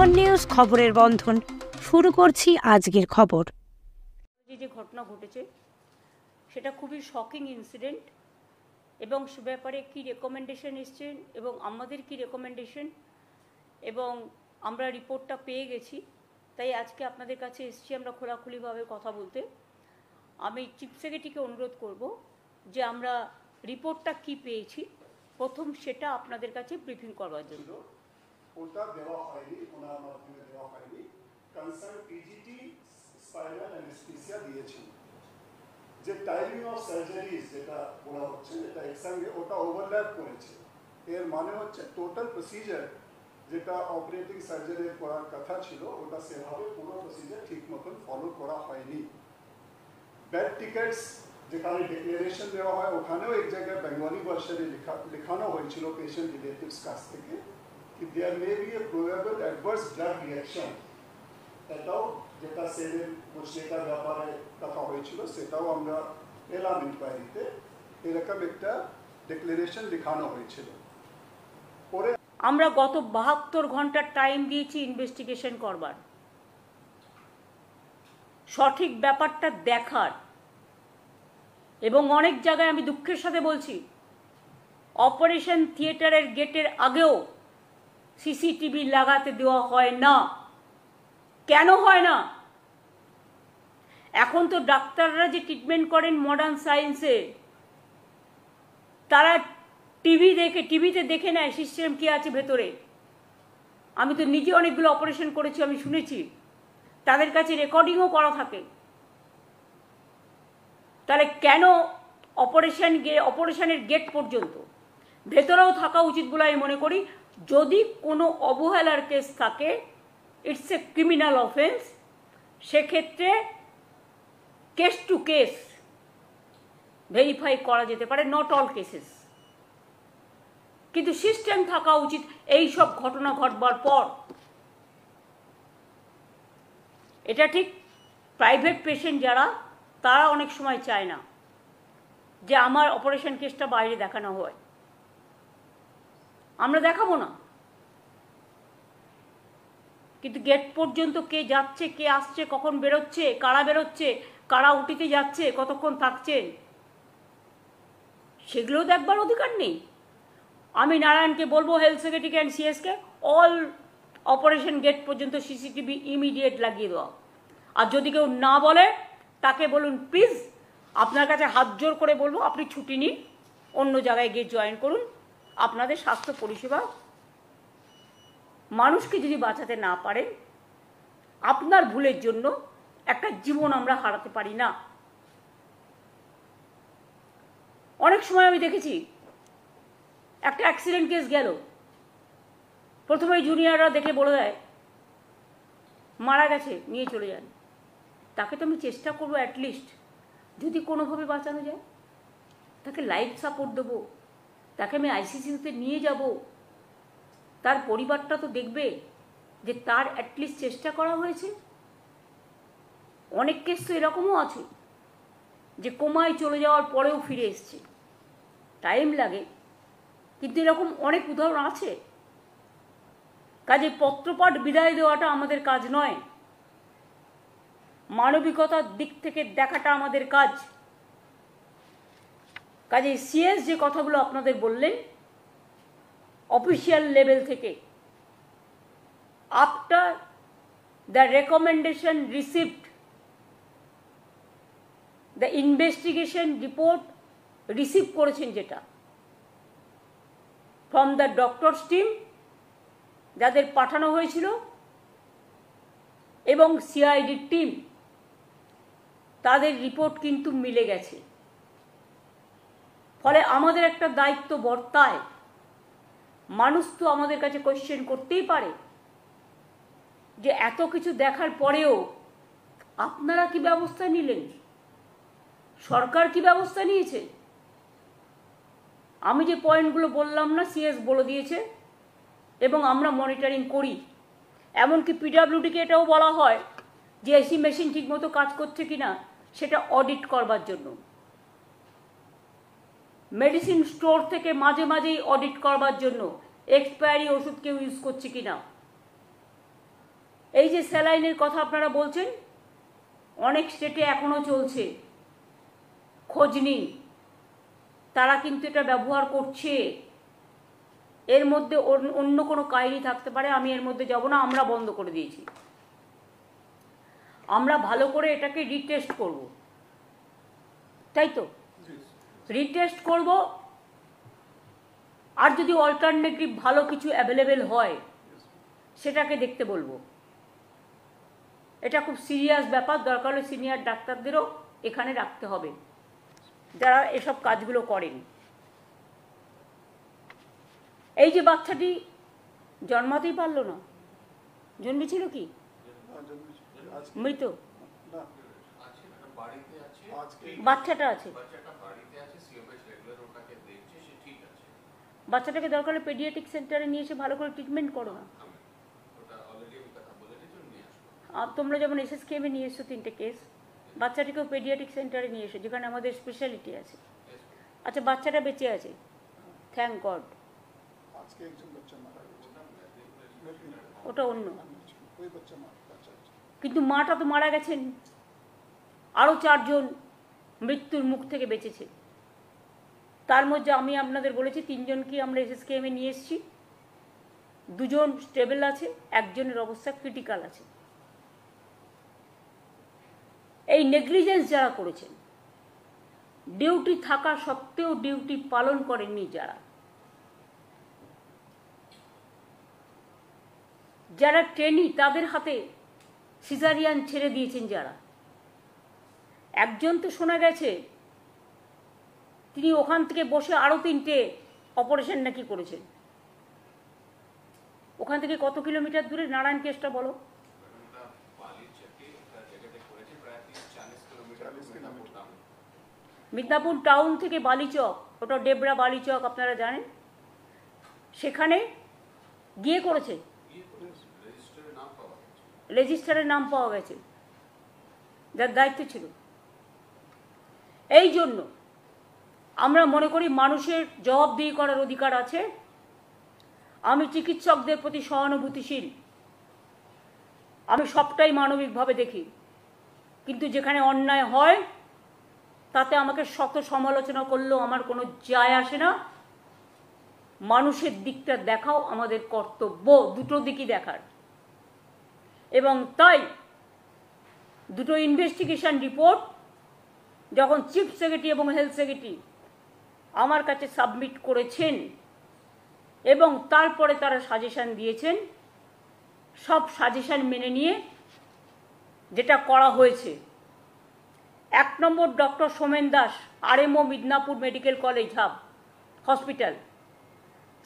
বন্ধন news খবরের বন্ধন শুরু করছি আজকের খবর। যে ঘটনা ঘটেছে সেটা খুবই শকিং ইনসিডেন্ট এবং সে ব্যাপারে কী রেকমেন্ডেশন এসছেন এবং আমাদের কি রেকমেন্ডেশন এবং আমরা রিপোর্টটা পেয়ে গেছি, তাই আজকে আপনাদের কাছে এসেছি আমরা খোলাখুলিভাবে কথা বলতে। আমি চিফ সেক্রেটারিকে অনুরোধ করব যে আমরা রিপোর্টটা কি পেয়েছি প্রথম সেটা আপনাদের কাছে ব্রিফিং করবার জন্য। ওটা দেওয়া হয়নি, ওনার মাধ্যমে দেওয়া হয়নি। কনসার্ন পিজিটি স্পাইনাল অ্যানেস্থেসিয়া দিয়েছেন। যে টাইমিং অফ সার্জারিজ যেটা বলা হচ্ছে এটা একসঙ্গে ওটা ওভারল্যাপ করেছে। এর মানে হচ্ছে টোটাল প্রসিজার যেটা অপারেটিং সার্জারির করার কথা ছিল ওটা সেভাবে পুরো প্রসিজার ঠিক মতন ফলো করা হয়নি। বেড টিকেটস যেখানে ডিক্লারেশন দেওয়া হয় ওখানেও এক জায়গায় বেঙ্গলি ভার্সনে লেখানো হয়েছিল পেশেন্ট রিলেটিভস কাছ থেকে कि there may be a probable adverse drug reaction। এটাও যেটা সেলের বুঝলেটার ব্যাপারে কথা হয়েছিল সেটাও আমরা এলাম ইনকোয়ারিতে, এরকম একটা ডিক্লারেশন লেখানো হয়েছিল। পরে আমরা গত 72 ঘন্টার টাইম দিয়েছি ইনভেস্টিগেশন করবার, সঠিক ব্যাপারটা দেখার, এবং অনেক জায়গায় আমি দুঃখের সাথে বলছি অপারেশন থিয়েটারের গেটের আগেও সিসিটিভি লাগাতে দেওয়া হয় না। কেন হয় না? এখন তো ডাক্তাররা যে ট্রিটমেন্ট করেন মডার্ন সায়েন্সে, তারা টিভিতে দেখে নেয় সিস্টেম কি আছে ভেতরে। আমি তো নিজে অনেকগুলো অপারেশন করেছি, আমি শুনেছি তাদের কাছে রেকর্ডিংও করা থাকে। তাহলে কেন অপারেশনের গেট পর্যন্ত ভেতরেও থাকা উচিত বলে আমি মনে করি। যদি কোনো অবহেলার কেস থাকে, ইটস এ ক্রিমিনাল অফেন্স, সেক্ষেত্রে কেস টু কেস ভেরিফাই করা যেতে পারে, নট অল কেসেস। কিন্তু সিস্টেম থাকা উচিত এই সব ঘটনা ঘটবার পর। এটা ঠিক প্রাইভেট পেশেন্ট যারা, তারা অনেক সময় চায় না যে আমার অপারেশন কেসটা বাইরে দেখানো হয়, আমরা দেখাবো না। কিন্তু গেট পর্যন্ত কে যাচ্ছে, কে আসছে, কখন বেরোচ্ছে, কারা বেরোচ্ছে, কারা উটিতে যাচ্ছে, কতক্ষণ থাকছেন, সেগুলোও দেখবার অধিকার নেই। আমি নারায়ণকে বলবো, হেলথ সেক্রেটারিকে অ্যান্ড সিএসকে, অল অপারেশন গেট পর্যন্ত সিসিটিভি ইমিডিয়েট লাগিয়ে দেওয়া। আর যদি কেউ না বলে তাকে বলুন প্লিজ, আপনার কাছে হাত জোর করে বলবো আপনি ছুটি নিন, অন্য জায়গায় গিয়ে জয়েন করুন। আপনাদের স্বাস্থ্য পরিষেবা মানুষকে যদি বাঁচাতে না পারেন, আপনার ভুলের জন্য একটা জীবন আমরা হারাতে পারি না। অনেক সময় আমি দেখেছি একটা অ্যাক্সিডেন্ট কেস গেল, প্রথমেই জুনিয়ররা দেখে বলে দেয় মারা গেছে, নিয়ে চলে যান। তাকে তো আমি চেষ্টা করবো অ্যাটলিস্ট যদি কোনোভাবে বাঁচানো যায়, তাকে লাইফ সাপোর্ট দেবো, তাকে আমি আইসিসিউতে নিয়ে যাব। তার পরিবারটা তো দেখবে যে তার অ্যাটলিস্ট চেষ্টা করা হয়েছে। অনেক কেস তো এরকমও আছে যে কোমায় চলে যাওয়ার পরেও ফিরে এসছে, টাইম লাগে, কিন্তু এরকম অনেক উদাহরণ আছে। কাজে পত্রপাঠ বিদায় দেওয়াটা আমাদের কাজ নয়, মানবিকতার দিক থেকে দেখাটা আমাদের কাজ। কাজে সিএস যে কথাগুলো আপনাদের বললেন অফিসিয়াল লেভেল থেকে, after the recommendation received, the investigation report receive করেছেন যেটা ফ্রম দ্য ডক্টরস টিম যাদের পাঠানো হয়েছিল এবং সিআইডি টিম, তাদের রিপোর্ট কিন্তু মিলে গেছে। ফলে আমাদের একটা দায়িত্ব বর্তায়। মানুষ তো আমাদের কাছে কোয়েশ্চেন করতেই পারে যে এত কিছু দেখার পরেও আপনারা কি ব্যবস্থা নিলেন, সরকার কি ব্যবস্থা নিয়েছে। আমি যে পয়েন্টগুলো বললাম না, সিএস বলে দিয়েছে এবং আমরা মনিটরিং করি। এমনকি পিডব্লিউডিকে এটাও বলা হয় যে এসি মেশিন ঠিকমতো কাজ করছে কিনা সেটা অডিট করবার জন্য। মেডিসিন স্টোর থেকে মাঝে মাঝেই অডিট করবার জন্য এক্সপায়ারি ওষুধ কেউ ইউজ করছে কিনা। এই যে স্যালাইনের কথা আপনারা বলছেন, অনেক স্টেটে এখনো চলছে, খোঁজ নিন, তারা কিন্তু এটা ব্যবহার করছে। এর মধ্যে অন্য কোনো কাহিনী থাকতে পারে, আমি এর মধ্যে যাব না। আমরা বন্ধ করে দিয়েছি। আমরা ভালো করে এটাকে রিটেস্ট করব, তাই তো? রিটেস্ট করব, আর যদি অল্টারনেটিভ ভালো কিছু অ্যাভেলেবেল হয় সেটাকে দেখতে বলবো। এটা খুব সিরিয়াস ব্যাপার, দরকার হলে সিনিয়র ডাক্তারদেরও এখানে রাখতে হবে যারা এসব কাজগুলো করেন। এই যে বাচ্চাটি জন্মাতেই পারলো না, জন্মেছিল কি মৃত? বাচ্চাটা আছে, বাচ্চাটাকে দরকার হলে পেডিয়াট্রিক সেন্টারে নিয়ে এসে ভালো করে ট্রিটমেন্ট করো না। আর তোমরা যেমন SSKM-এ নিয়ে এসছো 3টে কেস, বাচ্চাটিকেও পেডিয়াট্রিক সেন্টারে নিয়ে এসো, যেখানে আমাদের স্পেশালিটি আছে। আচ্ছা, বাচ্চাটা বেঁচে আছে, থ্যাংক গড। ওটা অন্য, কিন্তু মাটা তো মারা গেছেন। আরও 4 জন মৃত্যুর মুখ থেকে বেঁচেছে। তার মধ্যে আমি আপনাদের বলেছি 3 জনকে আমরা SSKM-এ নিয়ে এসেছি, 2 জন স্টেবল আছে, 1 জনের অবস্থা ক্রিটিক্যাল আছে। এই নেগলিজেন্স যারা করেছেন, ডিউটি থাকা সত্ত্বেও ডিউটি পালন করেননি যারা ট্রেনি, তাদের হাতে সিজারিয়ান ছেড়ে দিয়েছেন যারা। একজন তো শোনা গেছে তিনি ওখান থেকে বসে আরও 3টে অপারেশন নাকি করেছেন। ওখান থেকে কত কিলোমিটার দূরে নারায়ণ কেসটা বলো? মিদনাপুর টাউন থেকে বালিচক, ওটা ডেবরা বালিচক, আপনারা জানেন, সেখানে গিয়ে করেছে। রেজিস্টারের নাম পাওয়া গেছে, যার দায়িত্ব ছিল। এই জন্য আমরা মনে করি মানুষের জবাবদিহি করার অধিকার আছে। আমি চিকিৎসকদের প্রতি সহানুভূতিশীল, আমি সবটাই মানবিকভাবে দেখি, কিন্তু যেখানে অন্যায় হয় তাতে আমাকে শত সমালোচনা করলেও আমার কোনো যায় আসে না। মানুষের দিকটা দেখাও আমাদের কর্তব্য, দুটো দিকই দেখার। এবং তাই 2টো ইনভেস্টিগেশন রিপোর্ট যখন চিফ সেক্রেটারি এবং হেলথ সেক্রেটারি আমার কাছে সাবমিট করেছেন এবং তারপরে তারা সাজেশন দিয়েছেন, সব সাজেশন মেনে নিয়ে যেটা করা হয়েছে, 1 number doctor Somen Das, RMO Midnapore medical college hospital,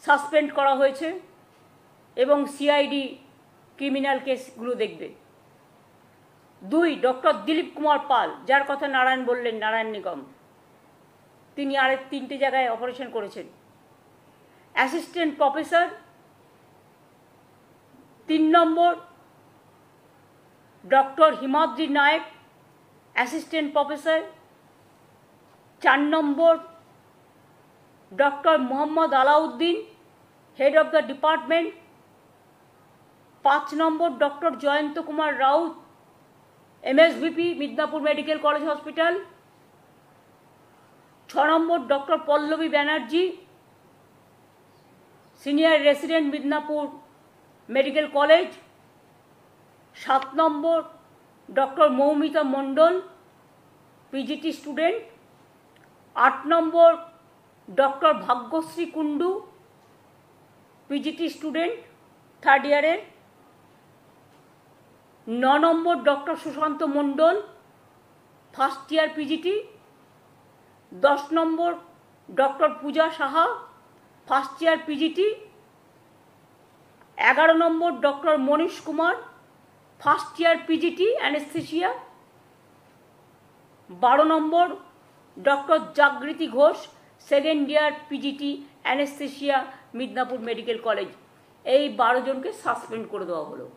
suspend করা হয়েছে এবং CID ক্রিমিনাল কেসগুলো দেখবে। 2 ডক্টর দিলীপ কুমার পাল, যার কথা নারায়ণ বললেন, নারায়ণ নিগম, তিনি আরেক 3টে জায়গায় অপারেশন করেছেন। অ্যাসিস্ট্যান্ট প্রফেসর 3 নম্বর doctor Himadri Nayak, assistant professor. 4 নম্বর doctor Mohammad Alauddin, head of the department. 5 নম্বর doctor Jayanta Kumar Raut, MSVP Midnapore medical college hospital. 6 নম্বর doctor Pallabi Banerjee, senior resident Midnapore medical college. 7 নম্বর doctor Moumita Mondal, PGT student. 8 নম্বর doctor Bhagyashree Kundu, PGT student 3rd ইয়ারের। 9 নম্বর doctor Sushanta Mondal, 1st year PGT। 10 নম্বর doctor পূজা Saha, 1st year PGT। 11 নম্বর doctor Manish Kumar, 1st year PGT anaesthesia. 12 নম্বর doctor Jagriti Ghosh, 2nd ইয়ার PGT anaesthesia Midnapore medical college. এই 12 জনকে suspend করে দেওয়া হলো,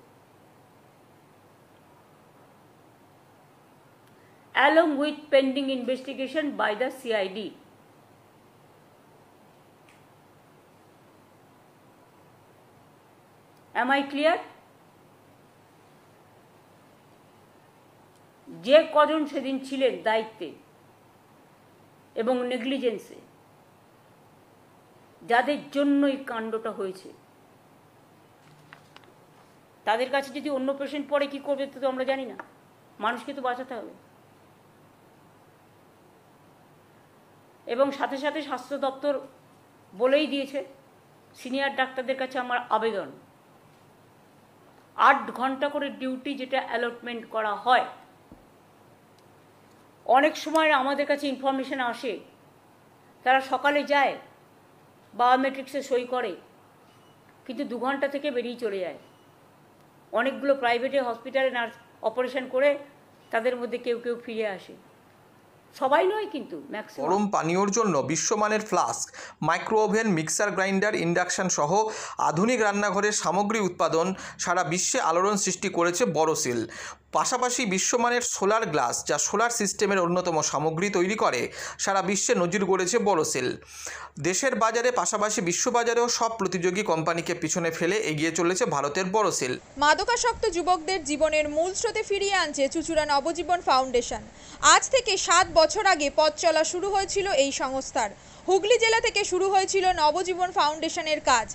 along with pending investigation by the CID. Am I clear? যে কজন সেদিন ছিলেন দায়িত্বে এবং নেগলিজেন্সে, যাদের জন্য এই কাণ্ডটা হয়েছে, তাদের কাছে যদি অন্য পেশেন্ট পড়ে কী করবে তো আমরা জানি না। মানুষকে তো বাঁচাতে হবে। এবং সাথে সাথে স্বাস্থ্য দপ্তর বলেই দিয়েছে, সিনিয়র ডাক্তারদের কাছে আমার আবেদন, 8 ঘন্টা করে ডিউটি যেটা অ্যালটমেন্ট করা হয়, অনেক সময় আমাদের কাছে ইনফরমেশন আসে তারা সকালে যায়, বায়োমেট্রিক্সে সই করে, কিন্তু 2 ঘন্টা থেকে বেরিয়ে চলে যায়। অনেকগুলো প্রাইভেটে হসপিটালে নার্স অপারেশন করে তাদের মধ্যে কেউ কেউ ফিরে আসে, সবাই নয় কিন্তু ম্যাক্সিমাম। গরম পানীয়র জন্য বিশ্বমানের flask, micro oven, mixer grinder, induction সহ আধুনিক রান্নাঘরের সামগ্রী উৎপাদন সারা বিশ্বে আলোড়ন সৃষ্টি করেছে বড়সিল। পাশাপাশি বিশ্বমানের সোলার গ্লাস, যা সোলার সিস্টেমের অন্যতম সামগ্রী তৈরি করে, সারা বিশ্বে নজির গড়েছে বড়সিল। দেশের বাজারে পাশাপাশি বিশ্ববাজারেও সব প্রতিযোগী কোম্পানিকে পিছনে ফেলে এগিয়ে চলেছে ভারতের বড়সিল। মাদকাসক্ত যুবকদের জীবনের মূল স্রোতে ফিরিয়ে আনছে চুঁচুড়া নবজীবন ফাউন্ডেশন। আজ থেকে 7 বছর আগে পথ চলা শুরু হয়েছিল এই সংস্থার। হুগলি জেলা থেকে শুরু হয়েছিল নবজীবন ফাউন্ডেশনের কাজ।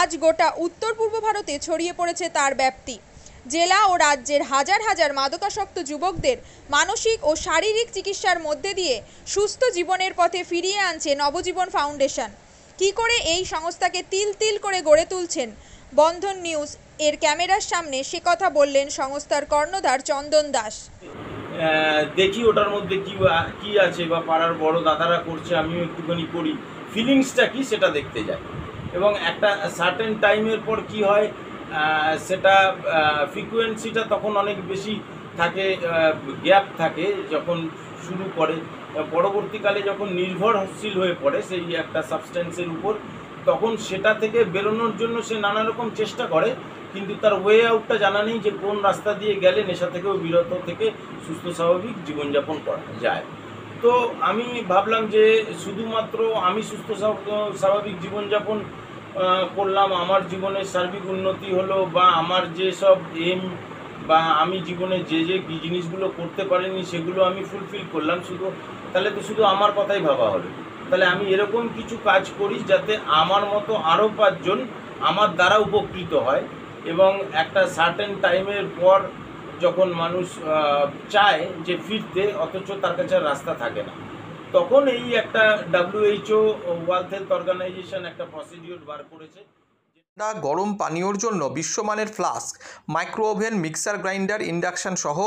আজ গোটা উত্তর পূর্ব ভারতে ছড়িয়ে পড়েছে তার ব্যাপ্তি। জেলা ও রাজ্যের হাজার হাজার মাদকাসক্ত যুবকদের মানসিক ও শারীরিক চিকিৎসার মধ্যে দিয়ে সুস্থ জীবনের পথে ফিরিয়ে আনছে নবজীবন ফাউন্ডেশন। কি করে এই সংস্থাকে তিল তিল করে গড়ে তুলছেন বন্ধন নিউজ এর ক্যামেরার সামনে, সে কথা বললেন সংস্থার কর্ণধার চন্দন দাস। দেখি ওটার মধ্যে কি আছে, বা পাড়ার বড় দাদারা করছে, আমিও একটুখানি করি, ফিলিংসটা কি সেটা দেখতে যাই। এবং একটা সার্টেন টাইমের পর কি হয়, সেটা ফ্রিকোয়েন্সিটা তখন অনেক বেশি থাকে, গ্যাপ থাকে যখন শুরু করে। পরবর্তীকালে যখন নির্ভরশীল হয়ে পড়ে সেই একটা সাবস্টেন্সের উপর, তখন সেটা থেকে বেরোনোর জন্য সে নানা রকম চেষ্টা করে, কিন্তু তার ওয়ে আউটটা জানা নেই যে কোন রাস্তা দিয়ে গেলে নেশা থেকেও বিরত থেকে সুস্থ স্বাভাবিক জীবনযাপন করা যায়। তো আমি ভাবলাম যে শুধুমাত্র আমি সুস্থ স্বাভাবিক জীবনযাপন করলাম, আমার জীবনের সার্বিক উন্নতি হলো, বা আমার যেসব এম বা আমি জীবনে যে জিনিসগুলো করতে পারিনি সেগুলো আমি ফুলফিল করলাম, তাহলে তো শুধু আমার কথাই ভাবা হলো। তাহলে আমি এরকম কিছু কাজ করি যাতে আমার মতো আরও 5 জন আমার দ্বারা উপকৃত হয়। এবং একটা সার্টেন টাইমের পর যখন মানুষ চায় যে ফিরতে, অথচ তার কাছে রাস্তা থাকে না, তখন এই একটা WHO ওয়ার্ল্ড হেলথ অর্গানাইজেশন একটা প্রসিডিওর বার করেছে। গরম পানীয়র জন্য বিশ্বমানের flask, micro oven, mixer grinder, induction সহ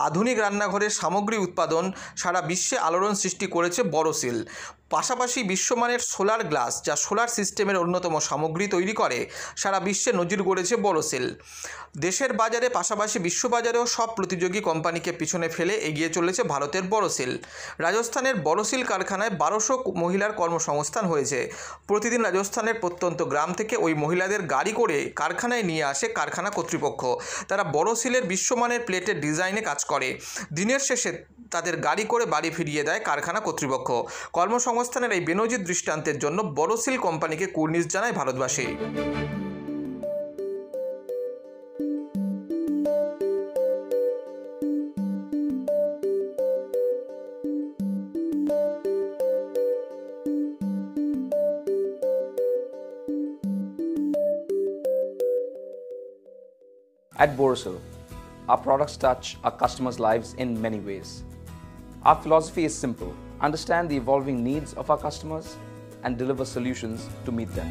আধুনিক রান্নাঘরের সামগ্রী উৎপাদন সারা বিশ্বে আলোড়ন সৃষ্টি করেছে বড়সিল। পাশাপাশি বিশ্বমানের সোলার গ্লাস, যা সোলার সিস্টেমের অন্যতম সামগ্রী তৈরি করে, সারা বিশ্বে নজির গড়েছে বড়সিল। দেশের বাজারে পাশাপাশি বিশ্ববাজারেও সব প্রতিযোগী কোম্পানিকে পিছনে ফেলে এগিয়ে চলেছে ভারতের বড়সিল। রাজস্থানের বড়সিল কারখানায় 1200 মহিলার কর্মসংস্থান হয়েছে। প্রতিদিন রাজস্থানের প্রত্যন্ত গ্রাম থেকে ওই মহিলাদের গাড়ি করে কারখানায় নিয়ে আসে কারখানা কর্তৃপক্ষ। তারা বড়সিলের বিশ্বমানের প্লেটের ডিজাইনে কাজ করে। দিনের শেষে তাদের গাড়ি করে বাড়ি ফিরিয়ে দেয় কারখানা কর্তৃপক্ষ। কর্মসংস্থানের এই বেনজির দৃষ্টান্তের জন্য বড়সিল কোম্পানিকে কুর্নিশ জানায় ভারতবাসী। At Borosil, our products touch our customers' lives in many ways. Our philosophy is simple: understand the evolving needs of our customers and deliver solutions to meet them.